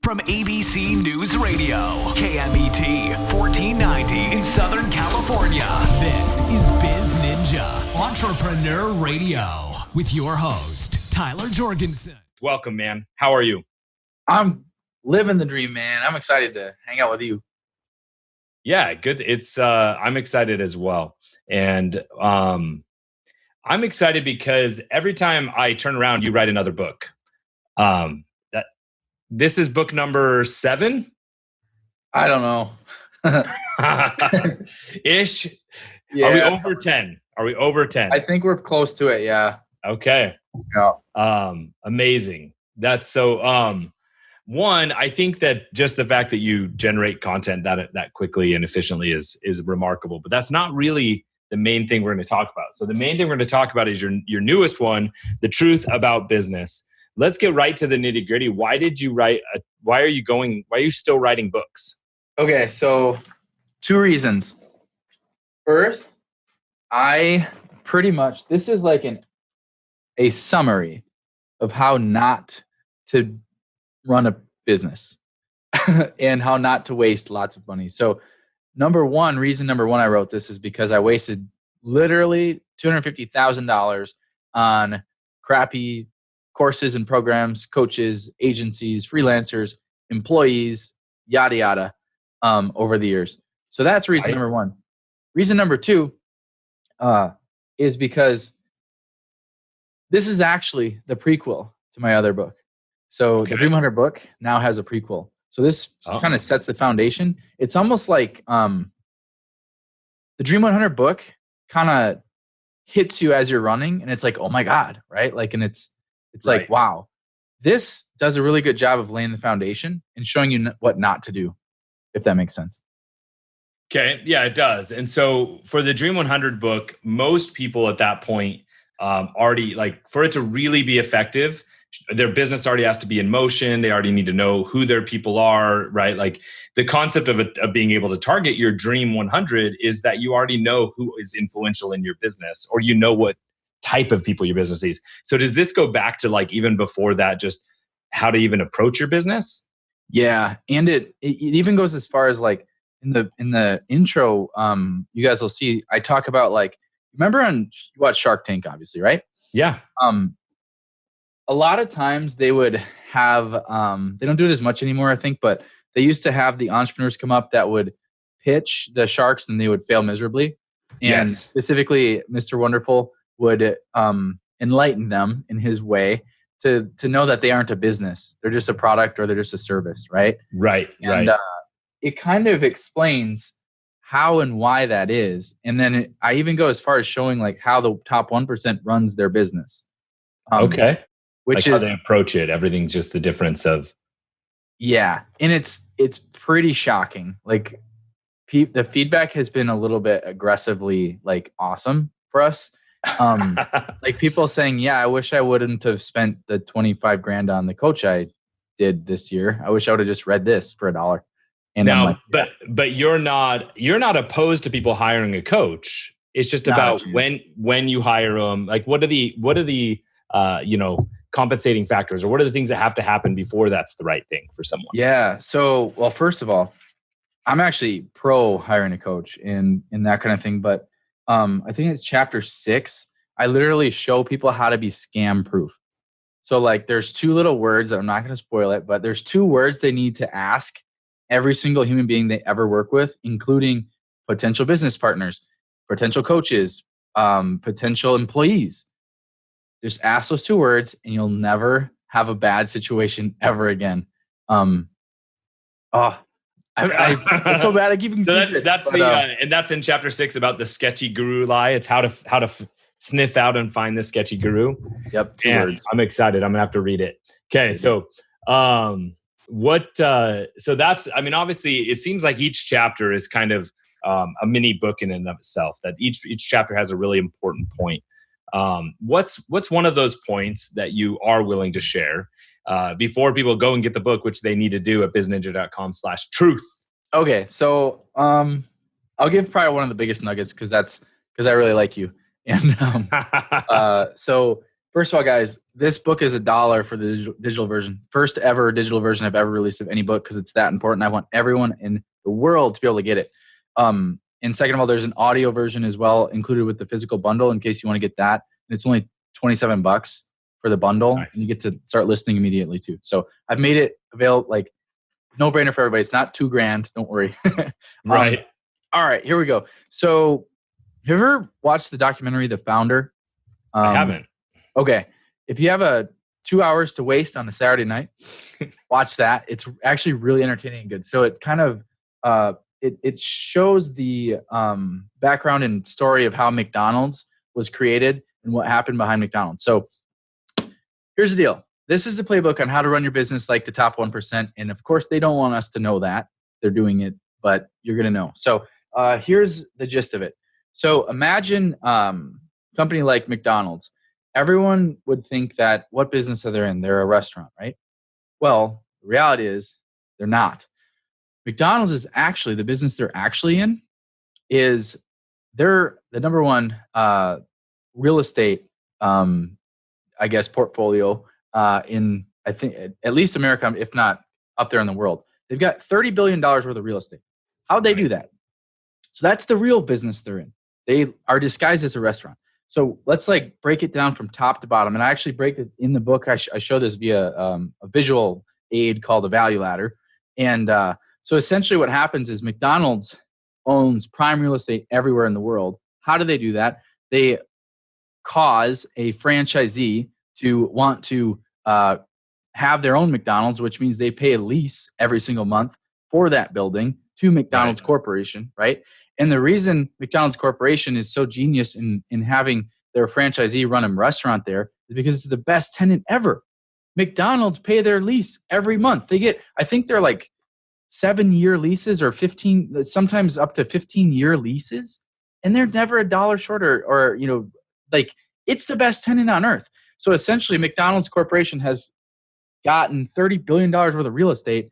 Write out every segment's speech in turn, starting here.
From ABC News Radio, KMET 1490 in Southern California. This is BizNinja Entrepreneur Radio with your host, Tyler Jorgensen. Welcome, man. How are you? I'm living the dream, man. I'm excited to hang out with you. Yeah, good. I'm excited as well. And I'm excited because every time I turn around, you write another book. This is book number 7? I don't know. Ish. Yeah. Are we over 10? Are we over 10? I think we're close to it, yeah. Okay. Yeah. Amazing. That's so one, I think that just the fact that you generate content that quickly and efficiently is remarkable. But that's not really the main thing we're going to talk about. So the main thing we're going to talk about is your newest one, The Truth About Business. Let's get right to the nitty gritty. Why did you write? Why are you still writing books? Okay, so 2 reasons. First, this is like a summary of how not to run a business and how not to waste lots of money. So reason number one I wrote this is because I wasted literally $250,000 on crappy courses and programs, coaches, agencies, freelancers, employees, yada, yada, over the years. So that's reason number one. Reason number 2 is because this is actually the prequel to my other book. So The Dream Hunter book now has a prequel. So this kind of sets the foundation. It's almost like the Dream Hunter book kind of hits you as you're running, and it's like, oh my God, right? Like, and it's right. Like, wow, this does a really good job of laying the foundation and showing you what not to do, if that makes sense. Okay. Yeah, it does. And so for the Dream 100 book, most people at that point already, like, for it to really be effective, their business already has to be in motion. They already need to know who their people are, right? Like the concept of being able to target your Dream 100 is that you already know who is influential in your business, or you know what type of people your business is. So does this go back to like even before that, just how to even approach your business? Yeah, and it even goes as far as like in the intro, you guys will see I talk about, like, remember you watch Shark Tank, obviously, right? Yeah. A lot of times they would have they don't do it as much anymore, I think, but they used to have the entrepreneurs come up that would pitch the sharks and they would fail miserably. And specifically, Mr. Wonderful would enlighten them in his way to know that they aren't a business. They're just a product, or they're just a service, right? Right. It kind of explains how and why that is. And then I even go as far as showing like how the top 1% runs their business. Which like is how they approach it. Everything's just the difference of. Yeah. And it's pretty shocking. Like the feedback has been a little bit aggressively like awesome for us. Like people saying, yeah, I wish I wouldn't have spent the 25 grand on the coach I did this year. I wish I would have just read this for $1. And now, but you're not opposed to people hiring a coach. It's just about when you hire them, like what are the compensating factors, or what are the things that have to happen before that's the right thing for someone? Yeah. So, well, first of all, I'm actually pro hiring a coach and that kind of thing. But I think it's chapter 6. I literally show people how to be scam proof. So like there's 2 little words that I'm not going to spoil it, but there's 2 words they need to ask every single human being they ever work with, including potential business partners, potential coaches, potential employees. Just ask those 2 words and you'll never have a bad situation ever again. It's so bad at keeping secrets. And that's in chapter 6 about the sketchy guru lie. It's how to sniff out and find the sketchy guru. Yep, 2 words. I'm excited. I'm gonna have to read it. Okay, so so that's, I mean, obviously it seems like each chapter is kind of a mini book in and of itself, that each chapter has a really important point. What's one of those points that you are willing to share before people go and get the book, which they need to do at bizninja.com/truth? Okay. So, I'll give probably one of the biggest nuggets because I really like you. And, so first of all, guys, this book is $1 for the digital version. First ever digital version I've ever released of any book because it's that important. I want everyone in the world to be able to get it. And second of all, there's an audio version as well included with the physical bundle in case you want to get that. And it's only $27 for the bundle. Nice. And you get to start listening immediately too. So I've made it available, like no brainer for everybody. It's not $2,000. Don't worry. Right. All right, here we go. So have you ever watched the documentary, The Founder? I haven't. Okay. If you have 2 hours to waste on a Saturday night, watch that. It's actually really entertaining and good. So it kind of, it shows the background and story of how McDonald's was created and what happened behind McDonald's. So here's the deal. This is the playbook on how to run your business like the top 1%. And of course, they don't want us to know that. They're doing it, but you're going to know. So here's the gist of it. So imagine company like McDonald's. Everyone would think that what business are they in? They're a restaurant, right? Well, the reality is they're not. McDonald's is actually, the business they're actually in is they're the number one real estate, I guess, portfolio in, I think, at least America, if not up there in the world. They've got $30 billion worth of real estate. How'd they do that? So that's the real business they're in. They are disguised as a restaurant. So let's like break it down from top to bottom. And I actually break this in the book. I show this via a visual aid called a value ladder. And so essentially what happens is McDonald's owns prime real estate everywhere in the world. How do they do that? They cause a franchisee to want to have their own McDonald's, which means they pay a lease every single month for that building to McDonald's Corporation, right? And the reason McDonald's Corporation is so genius in having their franchisee run a restaurant there is because it's the best tenant ever. McDonald's pay their lease every month. They get, I think they're like 7-year leases or 15, sometimes up to 15-year leases. And they're never a dollar short or, you know, like it's the best tenant on earth. So essentially McDonald's Corporation has gotten $30 billion worth of real estate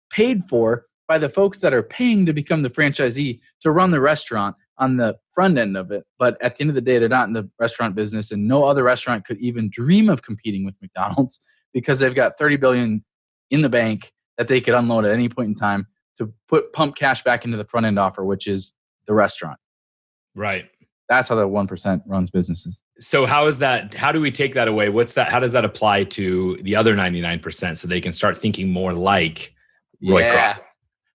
paid for by the folks that are paying to become the franchisee to run the restaurant on the front end of it. But at the end of the day, they're not in the restaurant business, and no other restaurant could even dream of competing with McDonald's because they've got $30 billion in the bank that they could unload at any point in time to pump cash back into the front end offer, which is the restaurant. Right. That's how the 1% runs businesses. So how do we take that away? How does that apply to the other 99% so they can start thinking more like Roy Kroc?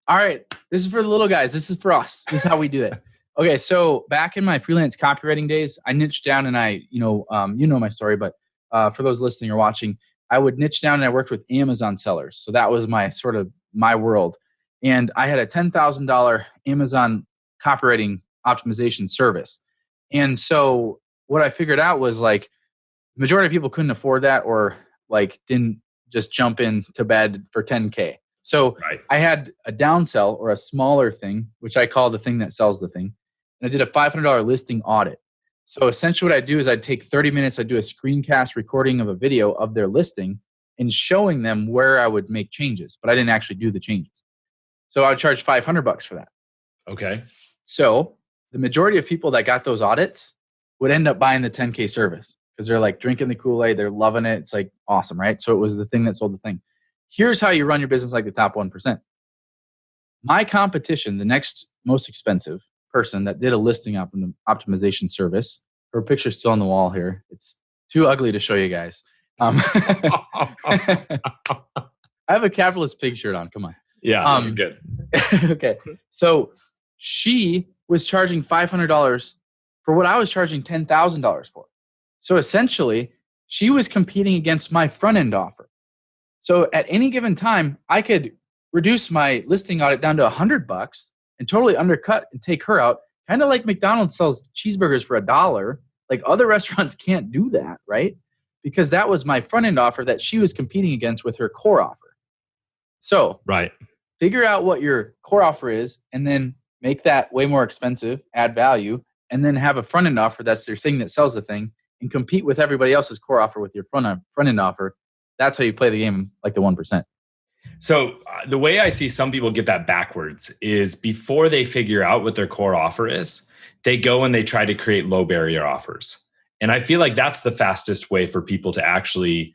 All right. This is for the little guys. This is for us. This is how we do it. Okay. So back in my freelance copywriting days, I niched down and you know my story, but for those listening or watching, I would niche down and I worked with Amazon sellers. So that was my world. And I had a $10,000 Amazon copywriting optimization service. And so what I figured out was like the majority of people couldn't afford that or like didn't just jump in to bed for 10K. So I had a downsell or a smaller thing, which I call the thing that sells the thing. And I did a $500 listing audit. So essentially what I do is I'd take 30 minutes, I'd do a screencast recording of a video of their listing and showing them where I would make changes, but I didn't actually do the changes. So I would charge $500 for that. Okay. So the majority of people that got those audits would end up buying the 10K service because they're like drinking the Kool-Aid, they're loving it. It's like awesome, right? So it was the thing that sold the thing. Here's how you run your business like the top 1%. My competition, the next most expensive person that did a listing optimization service, her picture's still on the wall here. It's too ugly to show you guys. I have a capitalist pig shirt on. Come on. Yeah, you're good. Okay. So she was charging $500 for what I was charging $10,000 for. So essentially, she was competing against my front end offer. So at any given time, I could reduce my listing audit down to $100 and totally undercut and take her out. Kind of like McDonald's sells cheeseburgers for $1. Like other restaurants can't do that, right? Because that was my front end offer that she was competing against with her core offer. So figure out what your core offer is and then make that way more expensive, add value, and then have a front end offer that's your thing that sells the thing and compete with everybody else's core offer with your front end offer. That's how you play the game like the 1%. So the way I see some people get that backwards is before they figure out what their core offer is, they go and they try to create low barrier offers. And I feel like that's the fastest way for people to actually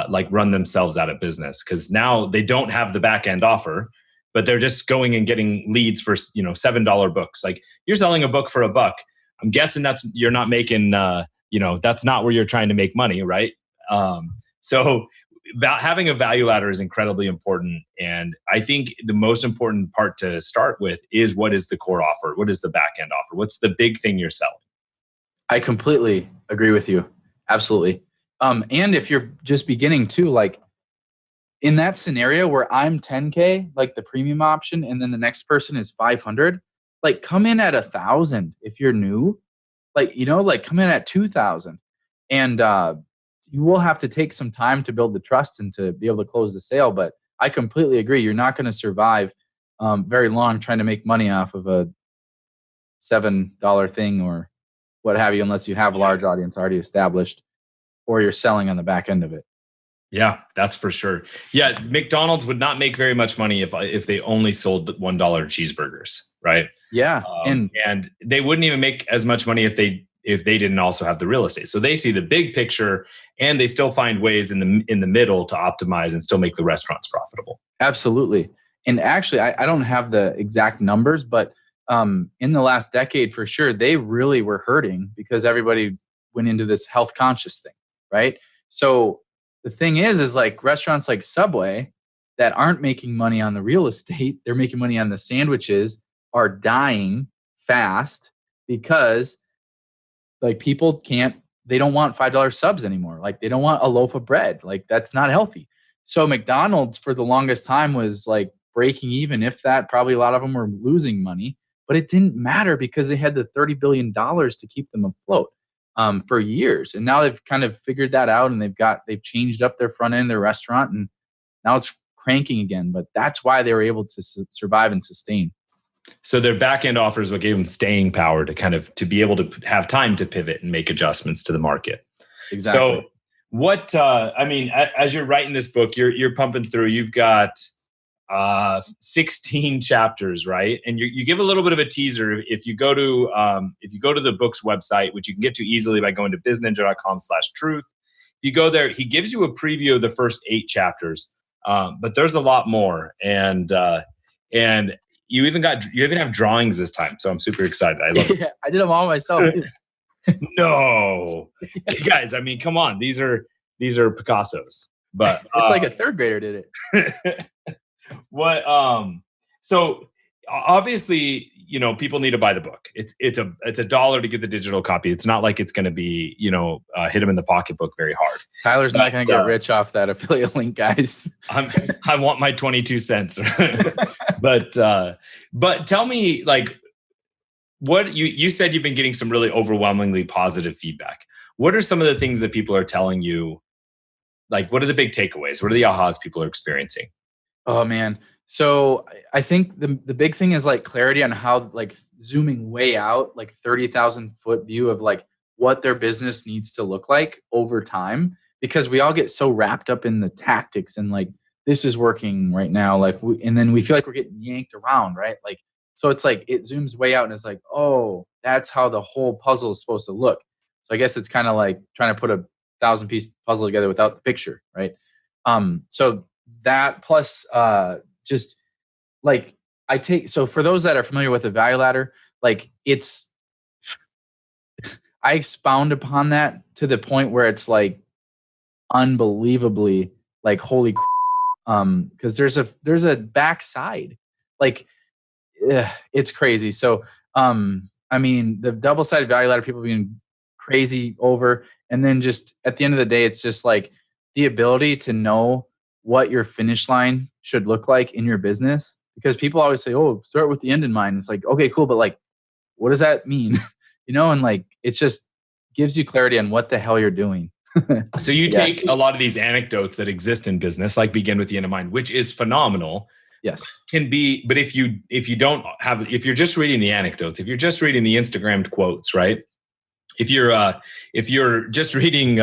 like run themselves out of business, because now they don't have the back end offer, but they're just going and getting leads for, $7 books. Like, you're selling a book for $1. I'm guessing you're not making, that's not where you're trying to make money, right? So having a value ladder is incredibly important. And I think the most important part to start with is, what is the core offer? What is the back end offer? What's the big thing you're selling? I completely agree with you. Absolutely. And if you're just beginning too, like in that scenario where I'm 10K, like the premium option, and then the next person is 500, like come in at 1,000 if you're new, like come in at 2,000, and you will have to take some time to build the trust and to be able to close the sale. But I completely agree. You're not going to survive very long trying to make money off of a $7 thing or what have you, unless you have a large audience already established or you're selling on the back end of it. Yeah, that's for sure. Yeah, McDonald's would not make very much money if they only sold $1 cheeseburgers, right? Yeah, and they wouldn't even make as much money if they didn't also have the real estate. So they see the big picture, and they still find ways in the middle to optimize and still make the restaurants profitable. Absolutely. And actually, I don't have the exact numbers, but in the last decade, for sure, they really were hurting because everybody went into this health conscious thing, right? So the thing is like restaurants like Subway that aren't making money on the real estate, they're making money on the sandwiches, are dying fast because like people they don't want $5 subs anymore. Like they don't want a loaf of bread. Like that's not healthy. So McDonald's for the longest time was like breaking even, if that. Probably a lot of them were losing money, but it didn't matter because they had the $30 billion to keep them afloat for years. And now they've kind of figured that out, and they've changed up their front end, their restaurant, and now it's cranking again. But that's why they were able to survive and sustain. So their back end offers what gave them staying power to be able to have time to pivot and make adjustments to the market. Exactly. So what, as you're writing this book, you're pumping through, you've got 16 chapters, right? And you give a little bit of a teaser. If you go to the book's website, which you can get to easily by going to bizninja.com/truth. If you go there, he gives you a preview of the first 8 chapters. But there's a lot more. And you even have drawings this time. So I'm super excited. I love it. I did them all myself. No, guys, I mean, come on. These are Picassos, but it's like a third grader did it. What? So obviously, people need to buy the book. It's $1 to get the digital copy. It's not like it's going to be, hit them in the pocketbook very hard. Tyler's not going to get rich off that affiliate link, guys. I want my 22 cents. But tell me, like, what you said you've been getting some really overwhelmingly positive feedback. What are some of the things that people are telling you? Like, what are the big takeaways? What are the ahas people are experiencing? Oh man. So I think the big thing is like clarity on how, like, zooming way out, like 30,000 foot view of like what their business needs to look like over time, because we all get so wrapped up in the tactics and like, this is working right now. Like, and then we feel like we're getting yanked around, right? Like, so it's like, it zooms way out and it's like, oh, that's how the whole puzzle is supposed to look. So I guess it's kind of like trying to put a 1,000-piece puzzle together without the picture, right? So that plus just like so for those that are familiar with the value ladder, like I expound upon that to the point where it's like unbelievably like holy because there's a backside, like it's crazy. So the double-sided value ladder people being crazy over, and then just at the end of the day, it's just like the ability to know what your finish line should look like in your business, because people always say, oh, start with the end in mind. It's like, okay, cool. But like, what does that mean? And like, it's just gives you clarity on what the hell you're doing. So you take a lot of these anecdotes that exist in business, like begin with the end in mind, which is phenomenal. Yes. Can be, but if you're just reading the anecdotes, if you're just reading the Instagrammed quotes, right? If you're just reading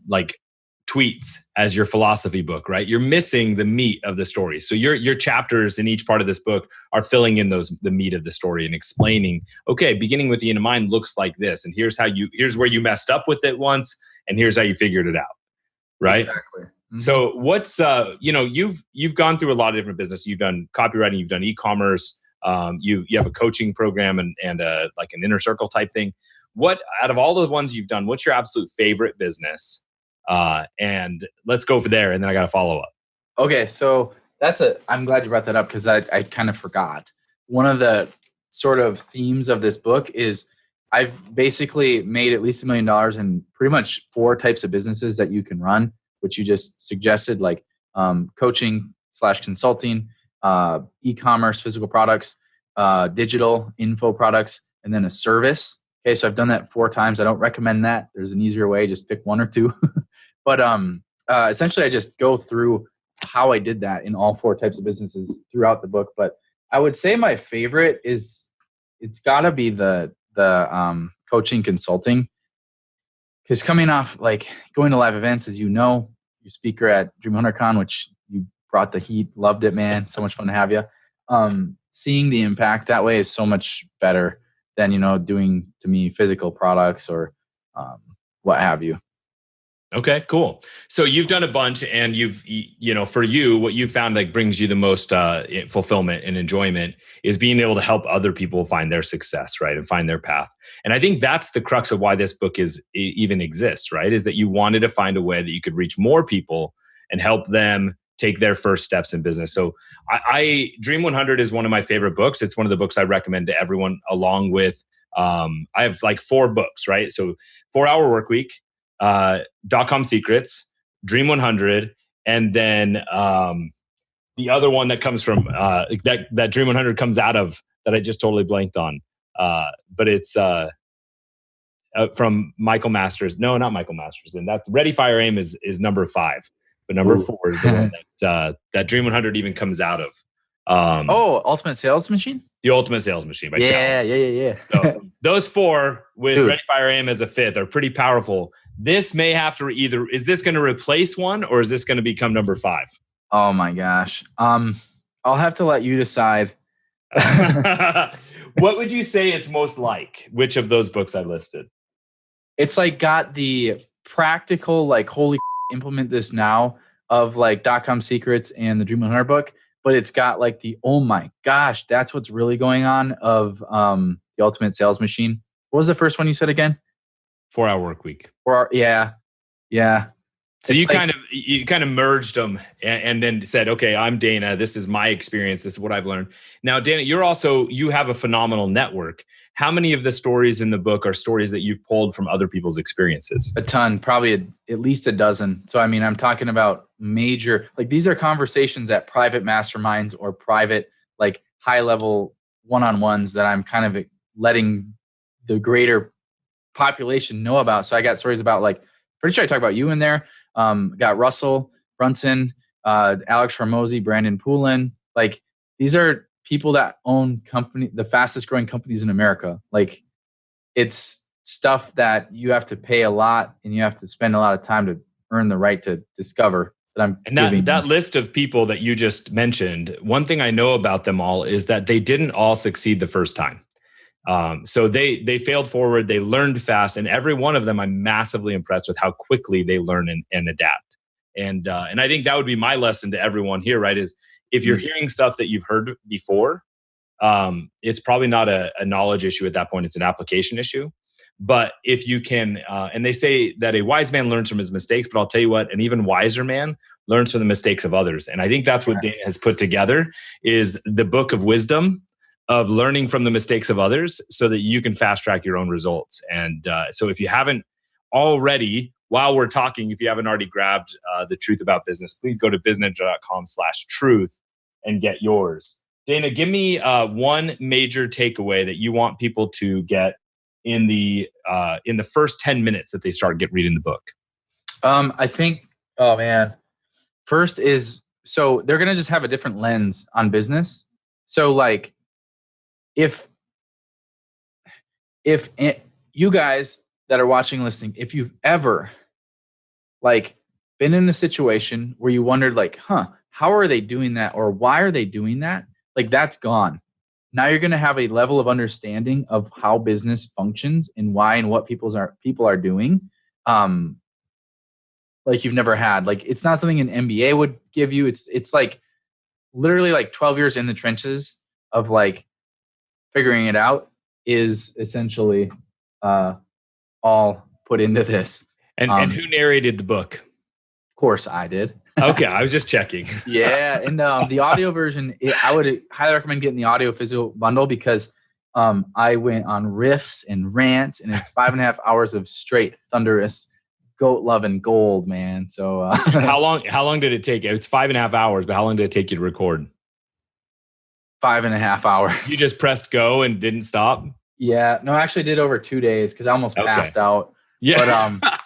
like tweets as your philosophy book, right? You're missing the meat of the story. So your chapters in each part of this book are filling in the meat of the story and explaining, okay, beginning with the end in mind looks like this, and here's where you messed up with it once, and here's how you figured it out, right? Exactly. Mm-hmm. So what's you've gone through a lot of different business. You've done copywriting, you've done e-commerce, you have a coaching program and like an inner circle type thing. What out of all the ones you've done, what's your absolute favorite business? And let's go for there, and then I got to follow up. Okay, so I'm glad you brought that up because I kind of forgot. One of the sort of themes of this book is I've basically made at least $1 million in pretty much 4 types of businesses that you can run, which you just suggested, like coaching / consulting, e-commerce, physical products, digital info products, and then a service. Okay, so I've done that 4 times. I don't recommend that. There's an easier way. Just pick 1 or 2. But essentially, I just go through how I did that in all 4 types of businesses throughout the book. But I would say my favorite it's got to be the coaching consulting, because coming off like going to live events, as you know, you're speaker at Dream Hunter Con, which you brought the heat, loved it, man. So much fun to have you. Seeing the impact that way is so much better than, doing, to me, physical products or what have you. Okay, cool. So you've done a bunch, and for you, what you found like brings you the most fulfillment and enjoyment is being able to help other people find their success, right, and find their path. And I think that's the crux of why this book even exists, right? Is that you wanted to find a way that you could reach more people and help them take their first steps in business. So I Dream 100 is one of my favorite books. It's one of the books I recommend to everyone, along with I have like 4 books, right? So 4-Hour Workweek, .com Secrets, Dream 100, and then the other one that comes from that Dream 100 comes out of, that I just totally blanked on, but it's from Michael Masters. No, not Michael Masters. And that Ready, Fire, Aim is number 5, but number 4 is the one that Dream 100 even comes out of. Ultimate Sales Machine. The Ultimate Sales Machine by Challenge. Yeah. So those 4 with Ready, Fire, Aim as a 5th are pretty powerful. This may have to is this going to replace one, or is this going to become number 5? Oh my gosh. I'll have to let you decide. What would you say it's most like? Which of those books I listed? It's like got the practical, like, holy implement this now of like .com Secrets and the Dream 100 book, but it's got like the, oh my gosh, that's what's really going on of the Ultimate Sales Machine. What was the first one you said again? 4-Hour Workweek. Yeah. So you kind of merged them and then said, okay, I'm Dana. This is my experience. This is what I've learned. Now, Dana, you have a phenomenal network. How many of the stories in the book are stories that you've pulled from other people's experiences? A ton, probably at least a dozen. So, I mean, I'm talking about major, like, these are conversations at private masterminds or private, like, high level one-on-ones that I'm kind of letting the greater population know about. So I got stories about, like, pretty sure I talk about you in there. Got Russell Brunson, Alex Hormozy, Brandon Poulin. Like, these are people that own the fastest growing companies in America. Like, it's stuff that you have to pay a lot and you have to spend a lot of time to earn the right to discover that I'm giving. That list of people that you just mentioned, one thing I know about them all is that they didn't all succeed the first time. So they failed forward, they learned fast, and every one of them I'm massively impressed with how quickly they learn and adapt. And I think that would be my lesson to everyone here, right? Is if you're hearing stuff that you've heard before, it's probably not a knowledge issue at that point, it's an application issue. But if you can, and they say that a wise man learns from his mistakes, but I'll tell you what, an even wiser man learns from the mistakes of others. And I think that's what Dana has put together is the book of wisdom, of learning from the mistakes of others so that you can fast track your own results. And so if you haven't already, while we're talking, if you haven't already grabbed The Truth About Business, please go to bizninja.com/truth and get yours. Dana, give me one major takeaway that you want people to get in the first 10 minutes that they start reading the book. I think, first is, so they're going to just have a different lens on business. So, like, if you guys that are watching, listening, if you've ever, like, been in a situation where you wondered like, how are they doing that? Or why are they doing that? Like that's gone. Now you're going to have a level of understanding of how business functions and why and what people are doing. Like you've never had. Like it's not something an MBA would give you. It's like literally like 12 years in the trenches of like figuring it out is essentially all put into this. And who narrated the book? Of course I did. Okay, I was just checking. Yeah, and the audio version, I would highly recommend getting the audio physical bundle because I went on riffs and rants, and it's 5.5 hours of straight thunderous goat loving gold, man. So how long did it take? It's 5.5 hours, but how long did it take you to record? 5.5 hours. You just pressed go and didn't stop? Yeah, no, I actually did over 2 days because I almost passed out. Yeah, but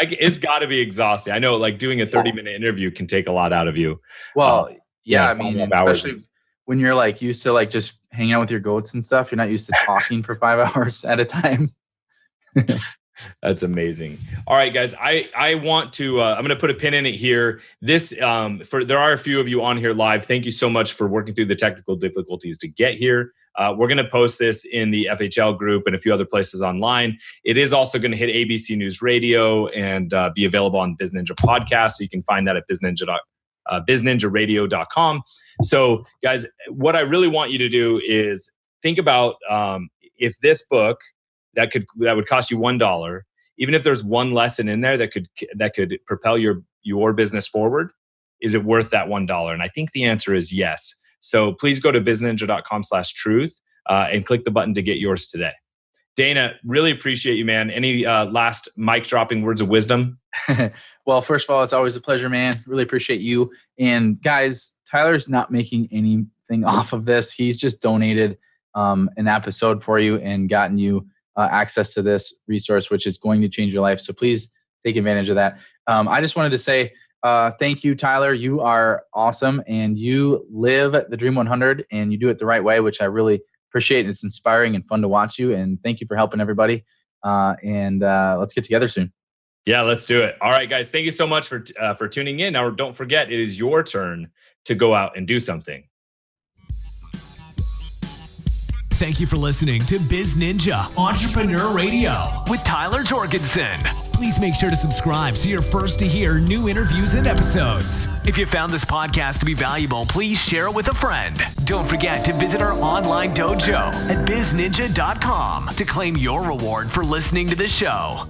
it's got to be exhausting. I know, like doing a 30-minute interview can take a lot out of you. Well, I mean, especially when you're like used to like just hanging out with your goats and stuff. You're not used to talking for 5 hours at a time. That's amazing. All right, guys, I want to, I'm going to put a pin in it here. This, there are a few of you on here live. Thank you so much for working through the technical difficulties to get here. We're going to post this in the FHL group and a few other places online. It is also going to hit ABC News Radio and be available on BizNinja podcast. So you can find that at BizNinjaRadio.com. So guys, what I really want you to do is think about if this book, that would cost you $1. Even if there's one lesson in there that could propel your business forward, is it worth that $1? And I think the answer is yes. So please go to bizninja.com/truth and click the button to get yours today. Dana, really appreciate you, man. Any last mic dropping words of wisdom? Well, first of all, it's always a pleasure, man. Really appreciate you. And guys, Tyler's not making anything off of this. He's just donated an episode for you and gotten you access to this resource, which is going to change your life. So please take advantage of that. I just wanted to say thank you, Tyler. You are awesome, and you live the Dream 100, and you do it the right way, which I really appreciate. It's inspiring and fun to watch you, and thank you for helping everybody. And let's get together soon. Yeah, let's do it. All right, guys. Thank you so much for tuning in. Now, don't forget, it is your turn to go out and do something. Thank you for listening to BizNinja Entrepreneur Radio with Tyler Jorgensen. Please make sure to subscribe so you're first to hear new interviews and episodes. If you found this podcast to be valuable, please share it with a friend. Don't forget to visit our online dojo at bizninja.com to claim your reward for listening to the show.